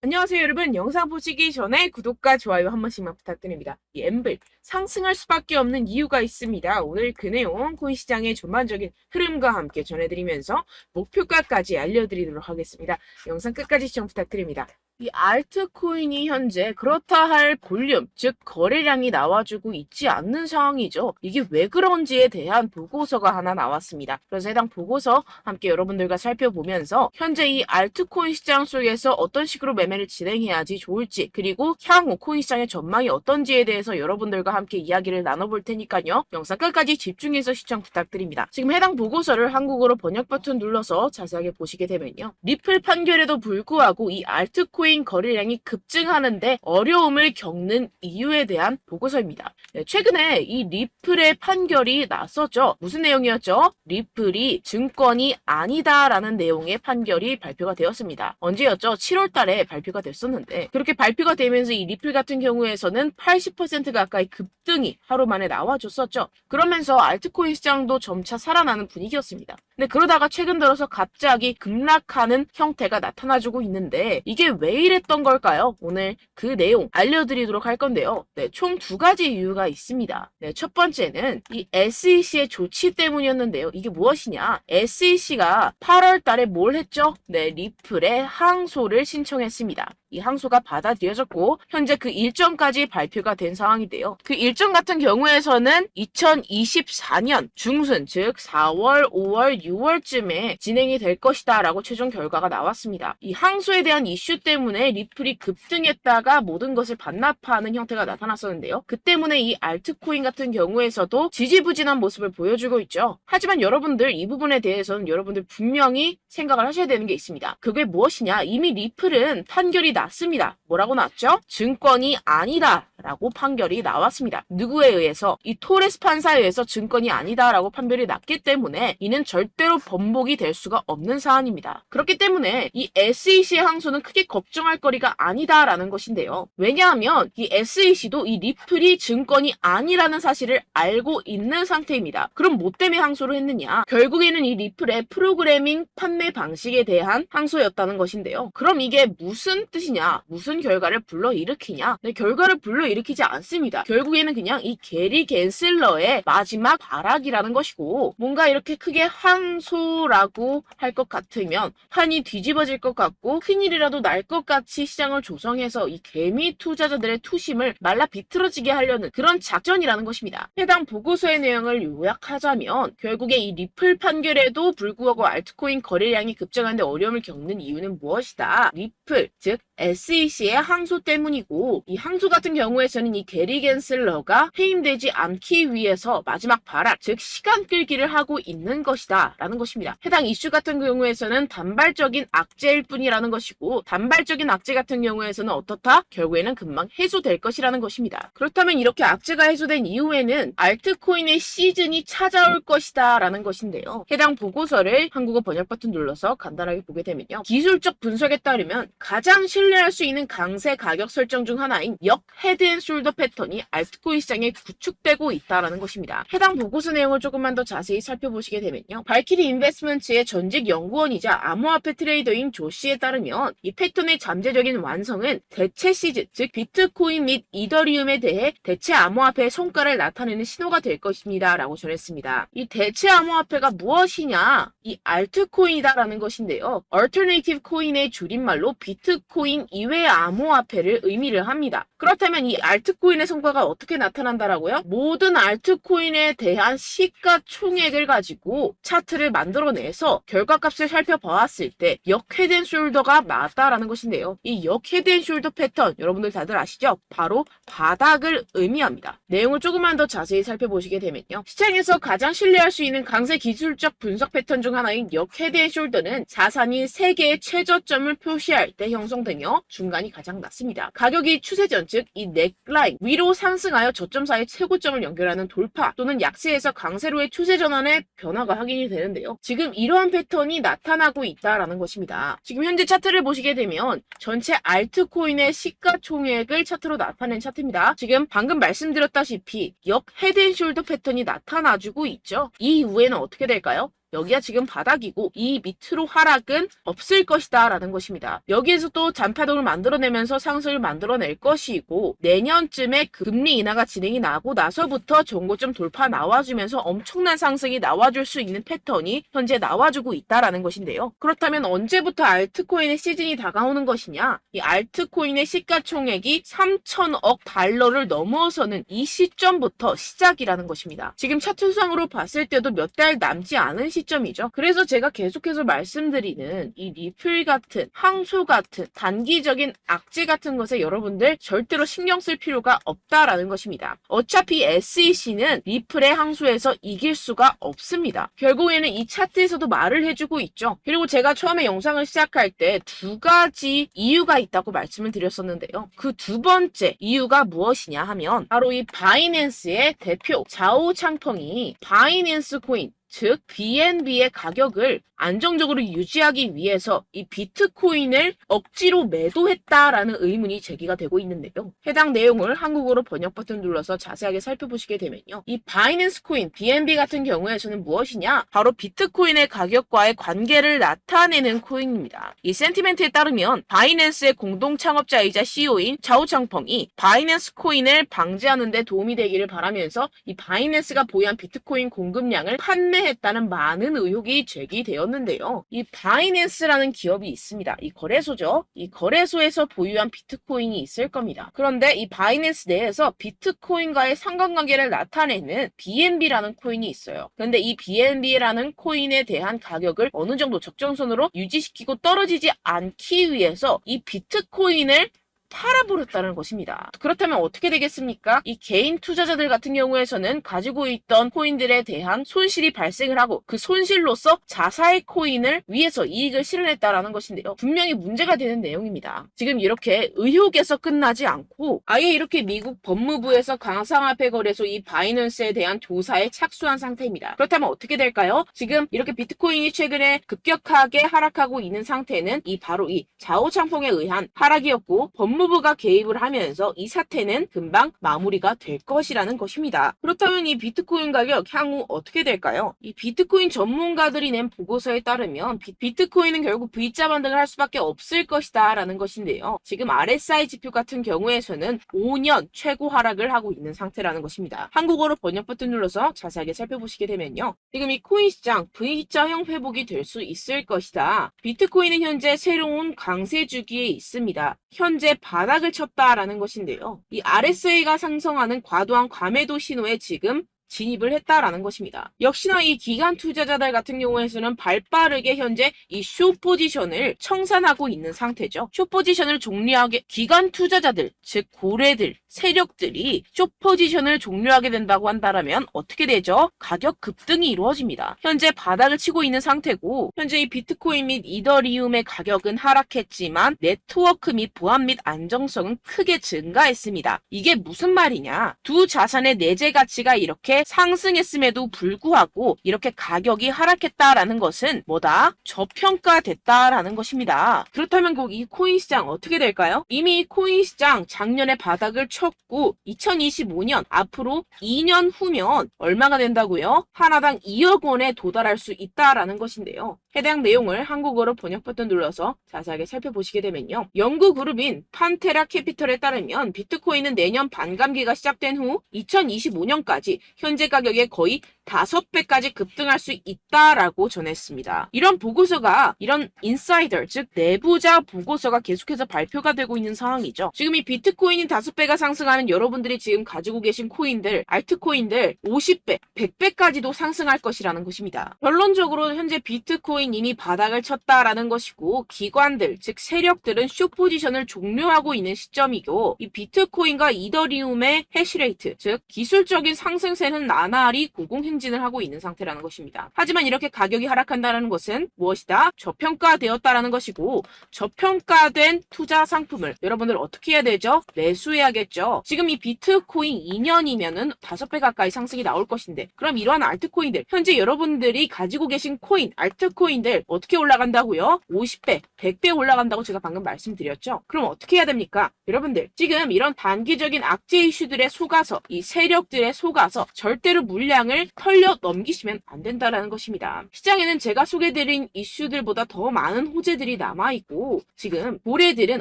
안녕하세요 여러분. 영상 보시기 전에 구독과 좋아요 한 번씩만 부탁드립니다. 이 엠블 상승할 수밖에 없는 이유가 있습니다. 오늘 그 내용 코인 시장의 전반적인 흐름과 함께 전해드리면서 목표가까지 알려드리도록 하겠습니다. 영상 끝까지 시청 부탁드립니다. 이 알트코인이 현재 그렇다 할 볼륨, 즉 거래량이 나와주고 있지 않는 상황이죠. 이게 왜 그런지에 대한 보고서가 하나 나왔습니다. 그래서 해당 보고서 함께 여러분들과 살펴보면서 현재 이 알트코인 시장 속에서 어떤 식으로 매매를 진행해야지 좋을지, 그리고 향후 코인 시장의 전망이 어떤지에 대해서 여러분들과 함께 이야기를 나눠볼 테니까요. 영상 끝까지 집중해서 시청 부탁드립니다. 지금 해당 보고서를 한국어로 번역 버튼 눌러서 자세하게 보시게 되면요. 리플 판결에도 불구하고 이 알트코인 거래량이 급증하는데 어려움을 겪는 이유에 대한 보고서입니다. 최근에 이 리플의 판결이 났었죠. 무슨 내용이었죠? 리플이 증권이 아니다라는 내용의 판결이 발표가 되었습니다. 언제였죠? 7월 달에 발표가 됐었는데, 그렇게 발표가 되면서 이 리플 같은 경우에서는 80% 가까이 급등이 하루 만에 나와줬었죠. 그러면서 알트코인 시장도 점차 살아나는 분위기였습니다. 근데 그러다가 최근 들어서 갑자기 급락하는 형태가 나타나주고 있는데, 이게 왜 이랬던 걸까요? 오늘 그 내용 알려드리도록 할 건데요. 총 두 가지 이유가 있습니다. 첫 번째는 이 SEC의 조치 때문이었는데요. 이게 무엇이냐? SEC가 8월 달에 뭘 했죠? 리플의 항소를 신청했습니다. 이 항소가 받아들여졌고 현재 그 일정까지 발표가 된 상황인데요. 그 일정 같은 경우에서는 2024년 중순, 즉 4월, 5월, 6월쯤에 진행이 될 것이다 라고 최종 결과가 나왔습니다. 이 항소에 대한 이슈 때문에 리플이 급등했다가 모든 것을 반납하는 형태가 나타났었는데요. 그 때문에 이 알트코인 같은 경우에서도 지지부진한 모습을 보여주고 있죠. 하지만 여러분들 이 부분에 대해서는 여러분들 분명히 생각을 하셔야 되는 게 있습니다. 그게 무엇이냐? 이미 리플은 판결이 났습니다. 뭐라고 났죠? 증권이 아니다 라고 판결이 나왔습니다. 누구에 의해서? 이 토레스 판사에 의해서 증권이 아니다 라고 판결이 났기 때문에 이는 절대로 번복이 될 수가 없는 사안입니다. 그렇기 때문에 이 SEC의 항소는 크게 걱정할 거리가 아니다 라는 것인데요. 왜냐하면 이 SEC도 이 리플이 증권이 아니라는 사실을 알고 있는 상태입니다. 그럼 뭐 때문에 항소를 했느냐? 결국에는 이 리플의 프로그래밍 판매 방식에 대한 항소였다는 것인데요. 그럼 이게 무슨 뜻이냐? 무슨 결과를 불러일으키냐? 결과를 불러일으키지 않습니다. 결국에는 그냥 이 게리 갠슬러의 마지막 발악이라는 것이고, 뭔가 이렇게 크게 항소라고 할 것 같으면 판이 뒤집어질 것 같고 큰일이라도 날 것 같이 시장을 조성해서 이 개미 투자자들의 투심을 말라 비틀어지게 하려는 그런 작전이라는 것입니다. 해당 보고서의 내용을 요약하자면 결국에 이 리플 판결에도 불구하고 알트코인 거래량이 급증하는데 어려움을 겪는 이유는 무엇이다? 리플, 즉 SEC의 항소 때문이고, 이 항소 같은 경우에서는 이 게리 갠슬러가 해임되지 않기 위해서 마지막 발악, 즉 시간 끌기를 하고 있는 것이다 라는 것입니다. 해당 이슈 같은 경우에서는 단발적인 악재일 뿐이라는 것이고, 단발적인 악재 같은 경우에서는 어떻다? 결국에는 금방 해소될 것이라는 것입니다. 그렇다면 이렇게 악재가 해소된 이후에는 알트코인의 시즌이 찾아올 것이다 라는 것인데요. 해당 보고서를 한국어 번역 버튼 눌러서 간단하게 보게 되면요. 기술적 분석에 따르면 가장 신뢰할 수 있는 강세 가격 설정 중 하나인 역 헤드앤숄더 패턴이 알트코인 시장에 구축되고 있다는 것입니다. 해당 보고서 내용을 조금만 더 자세히 살펴보시게 되면요. 발키리 인베스트먼트의 전직 연구원이자 암호화폐 트레이더인 조 씨에 따르면 이 패턴의 잠재적인 완성은 대체 시즌, 즉 비트코인 및 이더리움에 대해 대체 암호화폐의 성과를 나타내는 신호가 될 것입니다 라고 전했습니다. 이 대체 암호화폐가 무엇이냐? 이 알트코인이다라는 것인데요. Alternative Coin의 줄임말로 비트코인 이외의 암호화폐를 의미를 합니다. 그렇다면 이 알트코인의 성과가 어떻게 나타난다라고요? 모든 알트코인에 대한 시가총액을 가지고 차트를 만들어내서 결과값을 살펴보았을 때 역 헤드앤숄더가 맞다라는 것인데요. 이 역 헤드앤숄더 패턴 여러분들 다들 아시죠? 바로 바닥을 의미합니다. 내용을 조금만 더 자세히 살펴보시게 되면요. 시장에서 가장 신뢰할 수 있는 강세 기술적 분석 패턴 중 하나인 역 헤드앤숄더는 자산이 3개의 최저점을 표시할 때 형성되며 중간이 가장 낮습니다. 가격이 추세전, 즉 이 넥라인 위로 상승하여 저점 사이 최고점을 연결하는 돌파 또는 약세에서 강세로의 추세 전환의 변화가 확인이 되는데요. 지금 이러한 패턴이 나타나고 있다라는 것입니다. 지금 현재 차트를 보시게 되면 전체 알트코인의 시가총액을 차트로 나타낸 차트입니다. 지금 방금 말씀드렸다시피 역 헤드앤숄더 패턴이 나타나주고 있죠. 이 이후에는 어떻게 될까요? 여기가 지금 바닥이고 이 밑으로 하락은 없을 것이다 라는 것입니다. 여기에서 또 잔파동을 만들어내면서 상승을 만들어낼 것이고 내년쯤에 금리 인하가 진행이 나고 나서부터 전고점 돌파 나와주면서 엄청난 상승이 나와줄 수 있는 패턴이 현재 나와주고 있다라는 것인데요. 그렇다면 언제부터 알트코인의 시즌이 다가오는 것이냐? 이 알트코인의 시가총액이 3천억 달러를 넘어서는 이 시점부터 시작이라는 것입니다. 지금 차트상으로 봤을 때도 몇 달 남지 않은 시점이죠. 그래서 제가 계속해서 말씀드리는 이 리플 같은 항소 같은 단기적인 악재 같은 것에 여러분들 절대로 신경 쓸 필요가 없다라는 것입니다. 어차피 SEC는 리플의 항소에서 이길 수가 없습니다. 결국에는 이 차트에서도 말을 해주고 있죠. 그리고 제가 처음에 영상을 시작할 때 두 가지 이유가 있다고 말씀을 드렸었는데요. 그 두 번째 이유가 무엇이냐 하면 바로 이 바이낸스의 대표 자오 창펑이 바이낸스 코인 즉 BNB의 가격을 안정적으로 유지하기 위해서 이 비트코인을 억지로 매도했다라는 의문이 제기가 되고 있는데요. 해당 내용을 한국어로 번역 버튼 눌러서 자세하게 살펴보시게 되면요. 이 바이낸스 코인 BNB 같은 경우에서는 무엇이냐? 바로 비트코인의 가격과의 관계를 나타내는 코인입니다. 이 센티멘트에 따르면 바이낸스의 공동 창업자이자 CEO인 자오창펑이 바이낸스 코인을 방지하는 데 도움이 되기를 바라면서 이 바이낸스가 보유한 비트코인 공급량을 판매했다는 많은 의혹이 제기되었는데요. 이 바이낸스라는 기업이 있습니다. 이 거래소죠. 이 거래소에서 보유한 비트코인이 있을 겁니다. 그런데 이 바이낸스 내에서 비트코인과의 상관관계를 나타내는 BNB라는 코인이 있어요. 그런데 이 BNB라는 코인에 대한 가격을 어느 정도 적정선으로 유지시키고 떨어지지 않기 위해서 이 비트코인을 팔아버렸다는 것입니다. 그렇다면 어떻게 되겠습니까? 이 개인 투자자들 같은 경우에서는 가지고 있던 코인들에 대한 손실이 발생을 하고 그 손실로서 자사의 코인을 위해서 이익을 실현했다라는 것인데요. 분명히 문제가 되는 내용입니다. 지금 이렇게 의혹에서 끝나지 않고 아예 이렇게 미국 법무부에서 가상화폐 거래소 이 바이낸스에 대한 조사에 착수한 상태입니다. 그렇다면 어떻게 될까요? 지금 이렇게 비트코인이 최근에 급격하게 하락하고 있는 상태는 바로 이 자오창펑에 의한 하락이었고 법무부가 개입을 하면서 이 사태는 금방 마무리가 될 것이라는 것입니다. 그렇다면 이 비트코인 가격 향후 어떻게 될까요? 이 비트코인 전문가들이 낸 보고서에 따르면 비트코인은 결국 V자 반등을 할 수밖에 없을 것이다 라는 것인데요. 지금 RSI 지표 같은 경우에서는 5년 최고 하락을 하고 있는 상태라는 것입니다. 한국어로 번역 버튼 눌러서 자세하게 살펴보시게 되면요. 지금 이 코인 시장 V자형 회복이 될 수 있을 것이다. 비트코인은 현재 새로운 강세 주기에 있습니다. 현재 바닥을 쳤다라는 것인데요. 이 RSA가 상승하는 과도한 과매도 신호에 지금 진입을 했다라는 것입니다. 역시나 이 기관 투자자들 같은 경우에서는 발빠르게 현재 이 숏 포지션을 청산하고 있는 상태죠. 숏 포지션을 종료하게 기관 투자자들, 즉 고래들, 세력들이 숏 포지션을 종료하게 된다고 한다면 어떻게 되죠? 가격 급등이 이루어집니다. 현재 바닥을 치고 있는 상태고 현재 이 비트코인 및 이더리움의 가격은 하락했지만 네트워크 및 보안 및 안정성은 크게 증가했습니다. 이게 무슨 말이냐? 두 자산의 내재 가치가 이렇게 상승했음에도 불구하고 이렇게 가격이 하락했다라는 것은 뭐다? 저평가됐다라는 것입니다. 그렇다면 이 코인 시장 어떻게 될까요? 이미 이 코인 시장 작년에 바닥을 쳤고 2025년 앞으로 2년 후면 얼마가 된다고요? 하나당 2억 원에 도달할 수 있다라는 것인데요. 해당 내용을 한국어로 번역 버튼 눌러서 자세하게 살펴보시게 되면요. 연구 그룹인 판테라 캐피털에 따르면 비트코인은 내년 반감기가 시작된 후 2025년까지 현재 가격의 거의 5배까지 급등할 수 있다라고 전했습니다. 이런 보고서가 이런 인사이더 즉 내부자 보고서가 계속해서 발표가 되고 있는 상황이죠. 지금 이 비트코인이 5배가 상승하면 여러분들이 지금 가지고 계신 코인들, 알트코인들 50배, 100배까지도 상승할 것이라는 것입니다. 결론적으로 현재 비트코인 이미 바닥을 쳤다라는 것이고 기관들 즉 세력들은 숏 포지션을 종료하고 있는 시점이고 이 비트코인과 이더리움의 해시레이트 즉 기술적인 상승세는 나날이 고공행진을 하고 있는 상태라는 것입니다. 하지만 이렇게 가격이 하락한다는 것은 무엇이다? 저평가되었다라는 것이고 저평가된 투자 상품을 여러분들 어떻게 해야 되죠? 매수해야겠죠. 지금 이 비트코인 2년이면은 5배 가까이 상승이 나올 것인데 그럼 이러한 알트코인들 현재 여러분들이 가지고 계신 코인, 알트코인들 어떻게 올라간다고요? 50배, 100배 올라간다고 제가 방금 말씀드렸죠. 그럼 어떻게 해야 됩니까? 여러분들 지금 이런 단기적인 악재 이슈들에 속아서 이 세력들에 속아서 절대로 물량을 흘려 넘기시면 안 된다라는 것입니다. 시장에는 제가 소개드린 이슈들보다 더 많은 호재들이 남아있고 지금 고래들은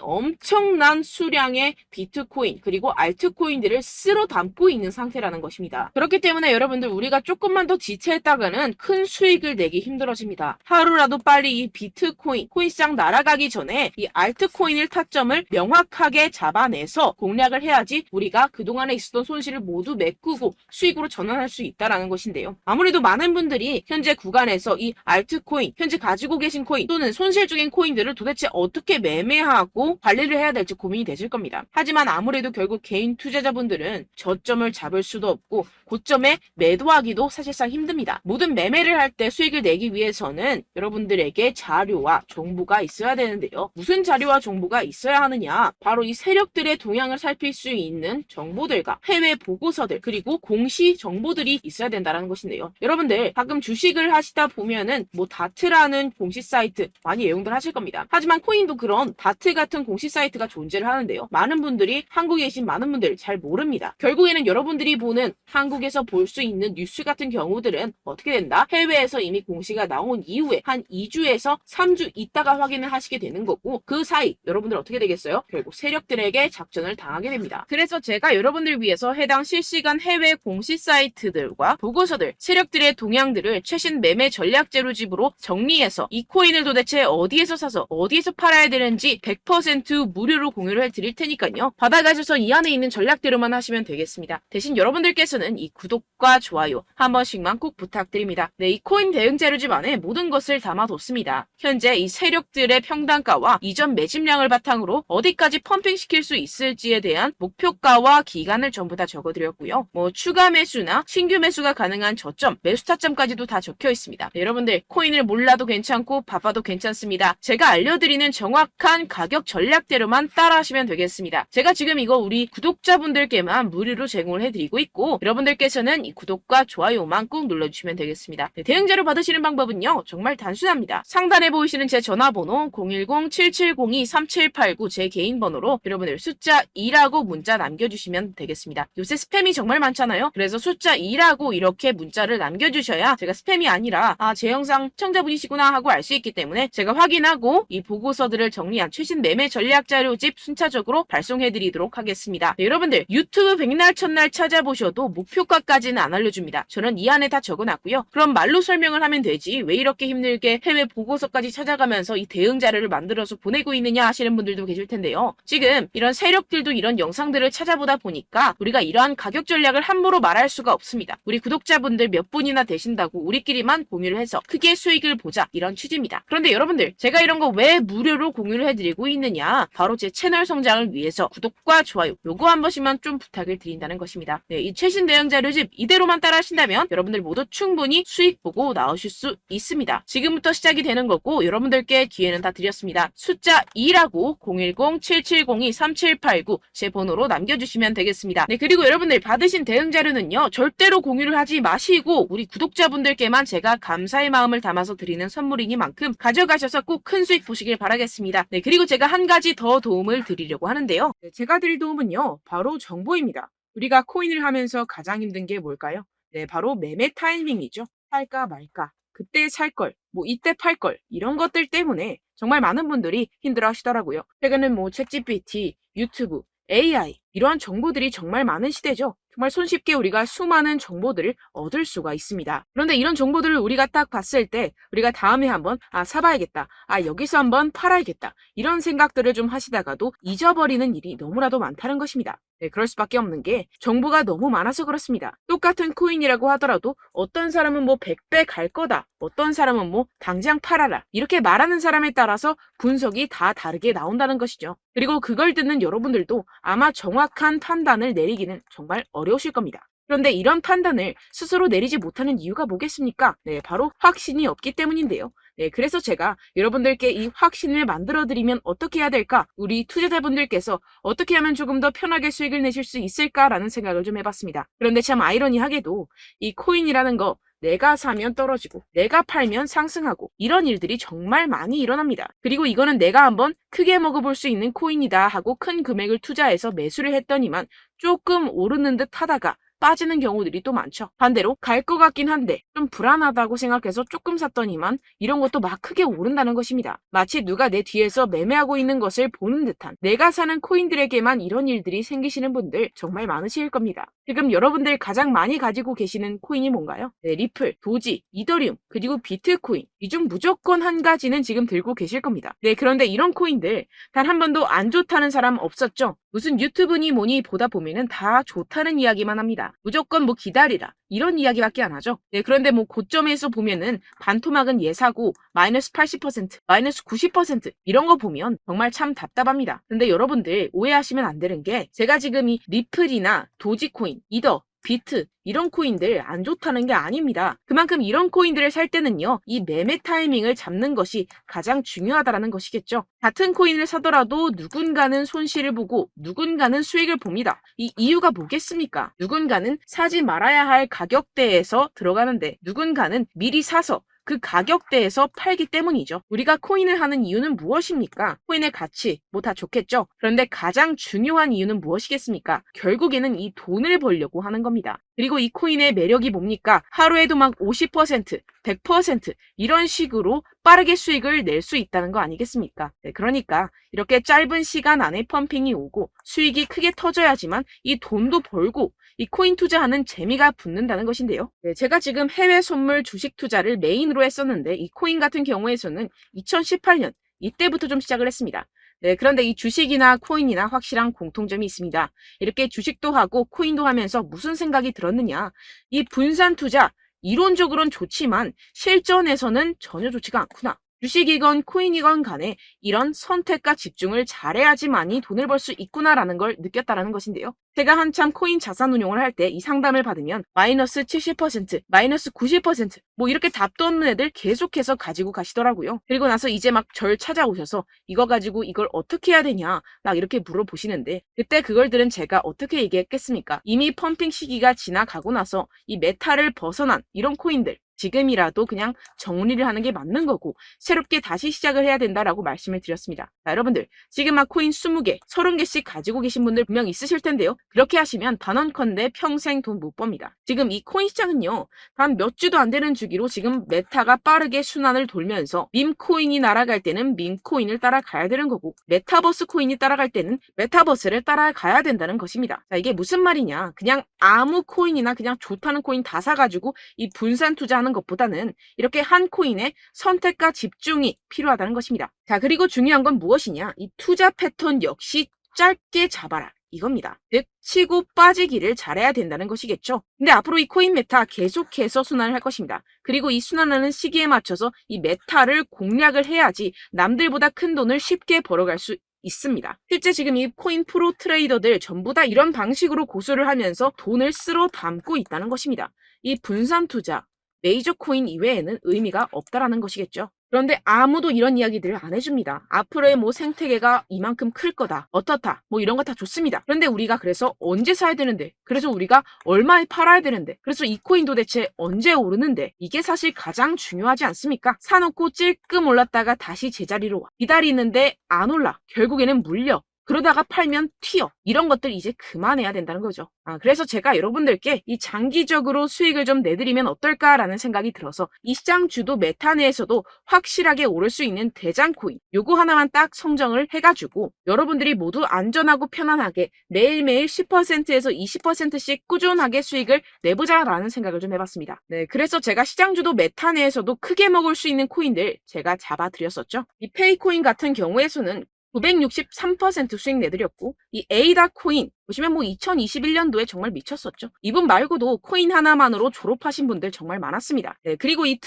엄청난 수량의 비트코인 그리고 알트코인들을 쓸어 담고 있는 상태라는 것입니다. 그렇기 때문에 여러분들 우리가 조금만 더 지체했다가는 큰 수익을 내기 힘들어집니다. 하루라도 빨리 이 비트코인, 코인시장 날아가기 전에 이 알트코인을 타점을 명확하게 잡아내서 공략을 해야지 우리가 그동안에 있었던 손실을 모두 메꾸고 수익으로 전환할 수 있다라는 것인데요. 아무래도 많은 분들이 현재 구간에서 이 알트코인, 현재 가지고 계신 코인 또는 손실 중인 코인들을 도대체 어떻게 매매하고 관리를 해야 될지 고민이 되실 겁니다. 하지만 아무래도 결국 개인 투자자분들은 저점을 잡을 수도 없고 고점에 매도하기도 사실상 힘듭니다. 모든 매매를 할 때 수익을 내기 위해서는 여러분들에게 자료와 정보가 있어야 되는데요. 무슨 자료와 정보가 있어야 하느냐? 바로 이 세력들의 동향을 살필 수 있는 정보들과 해외 보고서들 그리고 공시 정보들이 있어야 된다는 것인데요. 여러분들 가끔 주식을 하시다 보면은 뭐 다트라는 공시 사이트 많이 애용들 하실 겁니다. 하지만 코인도 그런 다트 같은 공시 사이트가 존재를 하는데요. 많은 분들이 한국에 계신 많은 분들 잘 모릅니다. 결국에는 여러분들이 보는 한국에서 볼 수 있는 뉴스 같은 경우들은 어떻게 된다? 해외에서 이미 공시가 나온 이후에 한 2주에서 3주 있다가 확인을 하시게 되는 거고 그 사이 여러분들 어떻게 되겠어요? 결국 세력들에게 작전을 당하게 됩니다. 그래서 제가 여러분들 위해서 해당 실시간 해외 공시 사이트들과 보고서들, 세력들의 동향들을 최신 매매 전략 재료집으로 정리해서 이 코인을 도대체 어디에서 사서 어디에서 팔아야 되는지 100% 무료로 공유를 해드릴 테니까요. 받아가셔서 이 안에 있는 전략대로만 하시면 되겠습니다. 대신 여러분들께서는 이 구독과 좋아요 한 번씩만 꼭 부탁드립니다. 네, 이 코인 대응 재료집 안에 모든 것을 담아뒀습니다. 현재 이 세력들의 평단가와 이전 매집량을 바탕으로 어디까지 펌핑시킬 수 있을지에 대한 목표가와 기간을 전부 다 적어드렸고요. 뭐 추가 매수나 신규 매수가 가능한 저점, 매수 타점까지도 다 적혀 있습니다. 네, 여러분들 코인을 몰라도 괜찮고 바빠도 괜찮습니다. 제가 알려드리는 정확한 가격 전략대로만 따라하시면 되겠습니다. 제가 지금 이거 우리 구독자분들께만 무료로 제공을 해드리고 있고 여러분들께서는 이 구독과 좋아요만 꼭 눌러주시면 되겠습니다. 네, 대응 자료 받으시는 방법은요. 정말 단순합니다. 상단에 보이시는 제 전화번호 010-7702-3789 제 개인 번호로 여러분들 숫자 2라고 문자 남겨주시면 되겠습니다. 요새 스팸이 정말 많잖아요. 그래서 숫자 2라고 이렇게 문자를 남겨주셔야 제가 스팸이 아니라 제 영상 시청자분이시구나 하고 알 수 있기 때문에 제가 확인하고 이 보고서들을 정리한 최신 매매 전략 자료집 순차적으로 발송해드리도록 하겠습니다. 네, 여러분들 유튜브 백날 첫날 찾아보셔도 목표가까지는 안 알려줍니다. 저는 이 안에 다 적어놨고요. 그럼 말로 설명을 하면 되지 왜 이렇게 힘들게 해외 보고서까지 찾아가면서 이 대응 자료를 만들어서 보내고 있느냐 하시는 분들도 계실 텐데요. 지금 이런 세력들도 이런 영상들을 찾아보다 보니까 우리가 이러한 가격 전략을 함부로 말할 수가 없습니다. 우리 구독자분들 몇 분이나 되신다고 우리끼리만 공유를 해서 크게 수익을 보자 이런 취지입니다. 그런데 여러분들 제가 이런 거 왜 무료로 공유를 해드리고 있느냐 바로 제 채널 성장을 위해서 구독과 좋아요 요거 한 번씩만 좀 부탁을 드린다는 것입니다. 네, 이 최신 대응 자료집 이대로만 따라 하신다면 여러분들 모두 충분히 수익 보고 나오실 수 있습니다. 지금부터 시작이 되는 거고 여러분들께 기회는 다 드렸습니다. 숫자 2라고 010-7702-3789 제 번호로 남겨주시면 되겠습니다. 네, 그리고 여러분들 받으신 대응 자료는요 절대로 공유를 하지 마시고 우리 구독자분들께만 제가 감사의 마음을 담아서 드리는 선물이니만큼 가져가셔서 꼭 큰 수익 보시길 바라겠습니다. 네, 그리고 제가 한 가지 더 도움을 드리려고 하는데요. 네, 제가 드릴 도움은요 바로 정보입니다. 우리가 코인을 하면서 가장 힘든 게 뭘까요? 네, 바로 매매 타이밍이죠. 살까 말까, 그때 살 걸, 뭐 이때 팔 걸 이런 것들 때문에 정말 많은 분들이 힘들어 하시더라고요. 최근엔 뭐 챗GPT, 유튜브, AI 이러한 정보들이 정말 많은 시대죠. 정말 손쉽게 우리가 수많은 정보들을 얻을 수가 있습니다. 그런데 이런 정보들을 우리가 딱 봤을 때 우리가 다음에 한번 사봐야겠다. 여기서 한번 팔아야겠다. 이런 생각들을 좀 하시다가도 잊어버리는 일이 너무나도 많다는 것입니다. 네, 그럴 수밖에 없는 게 정보가 너무 많아서 그렇습니다. 똑같은 코인이라고 하더라도 어떤 사람은 뭐 100배 갈 거다. 어떤 사람은 뭐 당장 팔아라. 이렇게 말하는 사람에 따라서 분석이 다 다르게 나온다는 것이죠. 그리고 그걸 듣는 여러분들도 아마 정확한 판단을 내리기는 정말 어려우실 겁니다. 그런데 이런 판단을 스스로 내리지 못하는 이유가 뭐겠습니까? 네, 바로 확신이 없기 때문인데요. 네, 그래서 제가 여러분들께 이 확신을 만들어드리면 어떻게 해야 될까? 우리 투자자분들께서 어떻게 하면 조금 더 편하게 수익을 내실 수 있을까라는 생각을 좀 해봤습니다. 그런데 참 아이러니하게도 이 코인이라는 거 내가 사면 떨어지고 내가 팔면 상승하고 이런 일들이 정말 많이 일어납니다. 그리고 이거는 내가 한번 크게 먹어볼 수 있는 코인이다 하고 큰 금액을 투자해서 매수를 했더니만 조금 오르는 듯 하다가 빠지는 경우들이 또 많죠. 반대로 갈 것 같긴 한데 좀 불안하다고 생각해서 조금 샀더니만 이런 것도 막 크게 오른다는 것입니다. 마치 누가 내 뒤에서 매매하고 있는 것을 보는 듯한, 내가 사는 코인들에게만 이런 일들이 생기시는 분들 정말 많으실 겁니다. 지금 여러분들 가장 많이 가지고 계시는 코인이 뭔가요? 네, 리플, 도지, 이더리움, 그리고 비트코인. 이 중 무조건 한 가지는 지금 들고 계실 겁니다. 네, 그런데 이런 코인들 단 한 번도 안 좋다는 사람 없었죠? 무슨 유튜브니 뭐니 보다 보면은 다 좋다는 이야기만 합니다. 무조건 뭐 기다리라, 이런 이야기밖에 안 하죠. 네, 그런데 뭐 고점에서 보면은 반토막은 예사고 마이너스 80%, 마이너스 90% 이런 거 보면 정말 참 답답합니다. 근데 여러분들 오해하시면 안 되는 게, 제가 지금 이 리플이나 도지코인, 이더, 비트 이런 코인들 안 좋다는 게 아닙니다. 그만큼 이런 코인들을 살 때는요, 이 매매 타이밍을 잡는 것이 가장 중요하다는 것이겠죠. 같은 코인을 사더라도 누군가는 손실을 보고 누군가는 수익을 봅니다. 이 이유가 뭐겠습니까? 누군가는 사지 말아야 할 가격대에서 들어가는데 누군가는 미리 사서 그 가격대에서 팔기 때문이죠. 우리가 코인을 하는 이유는 무엇입니까? 코인의 가치, 뭐 다 좋겠죠. 그런데 가장 중요한 이유는 무엇이겠습니까? 결국에는 이 돈을 벌려고 하는 겁니다. 그리고 이 코인의 매력이 뭡니까? 하루에도 막 50%, 100% 이런 식으로 빠르게 수익을 낼 수 있다는 거 아니겠습니까? 네, 그러니까 이렇게 짧은 시간 안에 펌핑이 오고 수익이 크게 터져야지만 이 돈도 벌고 이 코인 투자하는 재미가 붙는다는 것인데요. 네, 제가 지금 해외 선물 주식 투자를 메인으로 했었는데 이 코인 같은 경우에서는 2018년 이때부터 좀 시작을 했습니다. 네, 그런데 이 주식이나 코인이나 확실한 공통점이 있습니다. 이렇게 주식도 하고 코인도 하면서 무슨 생각이 들었느냐? 이 분산 투자, 이론적으로는 좋지만 실전에서는 전혀 좋지가 않구나. 주식이건 코인이건 간에 이런 선택과 집중을 잘해야지만이 돈을 벌 수 있구나라는 걸 느꼈다라는 것인데요. 제가 한참 코인 자산 운용을 할 때 이 상담을 받으면 마이너스 70%, 마이너스 90%, 뭐 이렇게 답도 없는 애들 계속해서 가지고 가시더라고요. 그리고 나서 이제 막 절 찾아오셔서 이거 가지고 이걸 어떻게 해야 되냐 막 이렇게 물어보시는데, 그때 그걸 들은 제가 어떻게 얘기했겠습니까? 이미 펌핑 시기가 지나가고 나서 이 메타를 벗어난 이런 코인들, 지금이라도 그냥 정리를 하는 게 맞는 거고 새롭게 다시 시작을 해야 된다라고 말씀을 드렸습니다. 자, 여러분들 지금 막 코인 20개, 30개씩 가지고 계신 분들 분명 있으실 텐데요. 그렇게 하시면 단언컨대 평생 돈 못 법니다. 지금 이 코인 시장은요, 단 몇 주도 안 되는 주기로 지금 메타가 빠르게 순환을 돌면서 밈코인이 날아갈 때는 밈코인을 따라가야 되는 거고, 메타버스 코인이 따라갈 때는 메타버스를 따라가야 된다는 것입니다. 자, 이게 무슨 말이냐? 그냥 아무 코인이나 그냥 좋다는 코인 다 사가지고 이 분산 투자하는 것보다는 이렇게 한 코인에 선택과 집중이 필요하다는 것입니다. 자, 그리고 중요한 건 무엇이냐? 이 투자 패턴 역시 짧게 잡아라, 이겁니다. 즉 치고 빠지기를 잘해야 된다는 것이겠죠. 근데 앞으로 이 코인 메타 계속해서 순환을 할 것입니다. 그리고 이 순환하는 시기에 맞춰서 이 메타를 공략을 해야지 남들보다 큰 돈을 쉽게 벌어갈 수 있습니다. 실제 지금 이 코인 프로 트레이더들 전부 다 이런 방식으로 고수를 하면서 돈을 쓸어 담고 있다는 것입니다. 이 분산 투자, 메이저 코인 이외에는 의미가 없다라는 것이겠죠. 그런데 아무도 이런 이야기들을 안 해줍니다. 앞으로의 뭐 생태계가 이만큼 클 거다, 어떻다, 뭐 이런 거 다 좋습니다. 그런데 우리가 그래서 언제 사야 되는데, 그래서 우리가 얼마에 팔아야 되는데, 그래서 이 코인 도대체 언제 오르는데, 이게 사실 가장 중요하지 않습니까? 사놓고 찔끔 올랐다가 다시 제자리로 와, 기다리는데 안 올라, 결국에는 물려, 그러다가 팔면 튀어. 이런 것들 이제 그만해야 된다는 거죠. 그래서 제가 여러분들께 이 장기적으로 수익을 좀 내드리면 어떨까라는 생각이 들어서 이 시장 주도 메타 내에서도 확실하게 오를 수 있는 대장 코인, 요거 하나만 딱 선정을 해가지고 여러분들이 모두 안전하고 편안하게 매일매일 10%에서 20%씩 꾸준하게 수익을 내보자라는 생각을 좀 해봤습니다. 네, 그래서 제가 시장 주도 메타 내에서도 크게 먹을 수 있는 코인들 제가 잡아드렸었죠. 이 페이코인 같은 경우에서는 963% 수익 내드렸고, 이 에이다 코인 보시면 뭐 2021년도에 정말 미쳤었죠. 이분 말고도 코인 하나만으로 졸업하신 분들 정말 많았습니다. 네, 그리고 이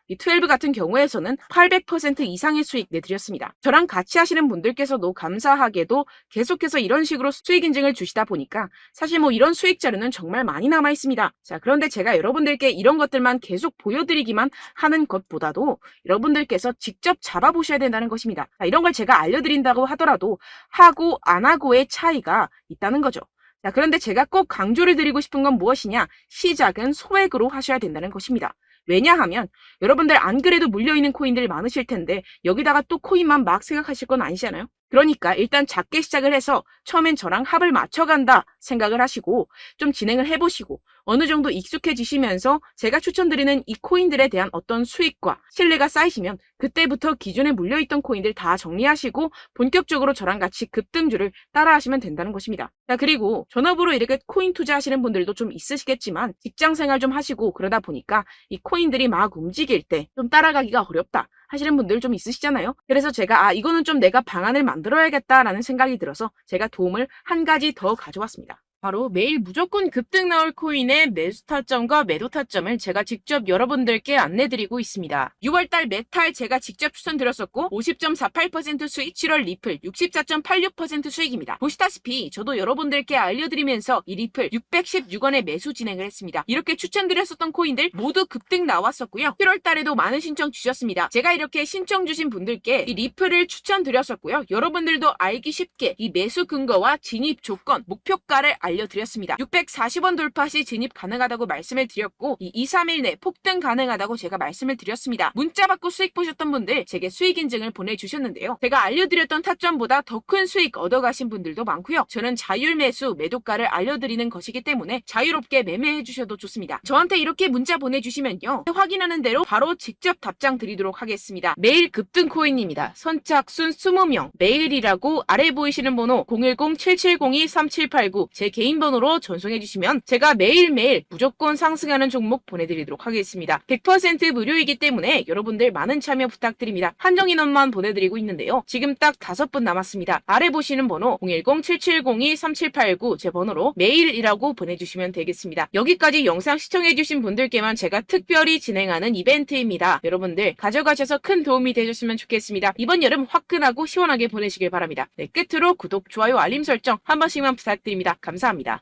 12 같은 경우에서는 800% 이상의 수익 내드렸습니다. 저랑 같이 하시는 분들께서도 감사하게도 계속해서 이런 식으로 수익 인증을 주시다 보니까 사실 뭐 이런 수익 자료는 정말 많이 남아 있습니다. 자, 그런데 제가 여러분들께 이런 것들만 계속 보여드리기만 하는 것보다도 여러분들께서 직접 잡아보셔야 된다는 것입니다. 자, 이런 걸 제가 알려드린다고 하더라도 하고 안 하고의 차이가 있다는 거죠. 자, 그런데 제가 꼭 강조를 드리고 싶은 건 무엇이냐? 시작은 소액으로 하셔야 된다는 것입니다. 왜냐하면 여러분들 안 그래도 물려있는 코인들 많으실 텐데 여기다가 또 코인만 막 생각하실 건 아니잖아요. 그러니까 일단 작게 시작을 해서 처음엔 저랑 합을 맞춰간다 생각을 하시고 좀 진행을 해보시고 어느 정도 익숙해지시면서 제가 추천드리는 이 코인들에 대한 어떤 수익과 신뢰가 쌓이시면 그때부터 기존에 물려있던 코인들 다 정리하시고 본격적으로 저랑 같이 급등주를 따라하시면 된다는 것입니다. 자, 그리고 전업으로 이렇게 코인 투자하시는 분들도 좀 있으시겠지만 직장 생활 좀 하시고 그러다 보니까 이 코인들이 막 움직일 때 좀 따라가기가 어렵다 하시는 분들 좀 있으시잖아요. 그래서 제가 이거는 좀 내가 방안을 만들어야겠다라는 생각이 들어서 제가 도움을 한 가지 더 가져왔습니다. 바로 매일 무조건 급등 나올 코인의 매수 타점과 매도 타점을 제가 직접 여러분들께 안내드리고 있습니다. 6월달 메탈 제가 직접 추천드렸었고 50.48% 수익, 7월 리플 64.86% 수익입니다. 보시다시피 저도 여러분들께 알려드리면서 이 리플 616원에 매수 진행을 했습니다. 이렇게 추천드렸었던 코인들 모두 급등 나왔었고요. 7월달에도 많은 신청 주셨습니다. 제가 이렇게 신청 주신 분들께 이 리플을 추천드렸었고요. 여러분들도 알기 쉽게 이 매수 근거와 진입 조건, 목표가를 알려드렸습니다. 640원 돌파 시 진입 가능하다고 말씀을 드렸고 이 2, 3일 내 폭등 가능하다고 제가 말씀을 드렸습니다. 문자 받고 수익 보셨던 분들 제게 수익 인증을 보내주셨는데요. 제가 알려드렸던 타점보다 더 큰 수익 얻어가신 분들도 많고요. 저는 자율 매수 매도가를 알려드리는 것이기 때문에 자유롭게 매매해 주셔도 좋습니다. 저한테 이렇게 문자 보내주시면요. 확인하는 대로 바로 직접 답장 드리도록 하겠습니다. 매일 급등 코인입니다. 선착순 20명 매일이라고 아래 보이시는 번호 010-7702-3789 제 개인 번호로 전송해 주시면 제가 매일매일 무조건 상승하는 종목 보내드리도록 하겠습니다. 100% 무료이기 때문에 여러분들 많은 참여 부탁드립니다. 한정 인원만 보내드리고 있는데요. 지금 딱 5분 남았습니다. 아래 보시는 번호 010-7702-3789 제 번호로 메일이라고 보내주시면 되겠습니다. 여기까지 영상 시청해주신 분들께만 제가 특별히 진행하는 이벤트입니다. 여러분들 가져가셔서 큰 도움이 되셨으면 좋겠습니다. 이번 여름 화끈하고 시원하게 보내시길 바랍니다. 네, 끝으로 구독, 좋아요, 알림 설정 한 번씩만 부탁드립니다. 감사합니다.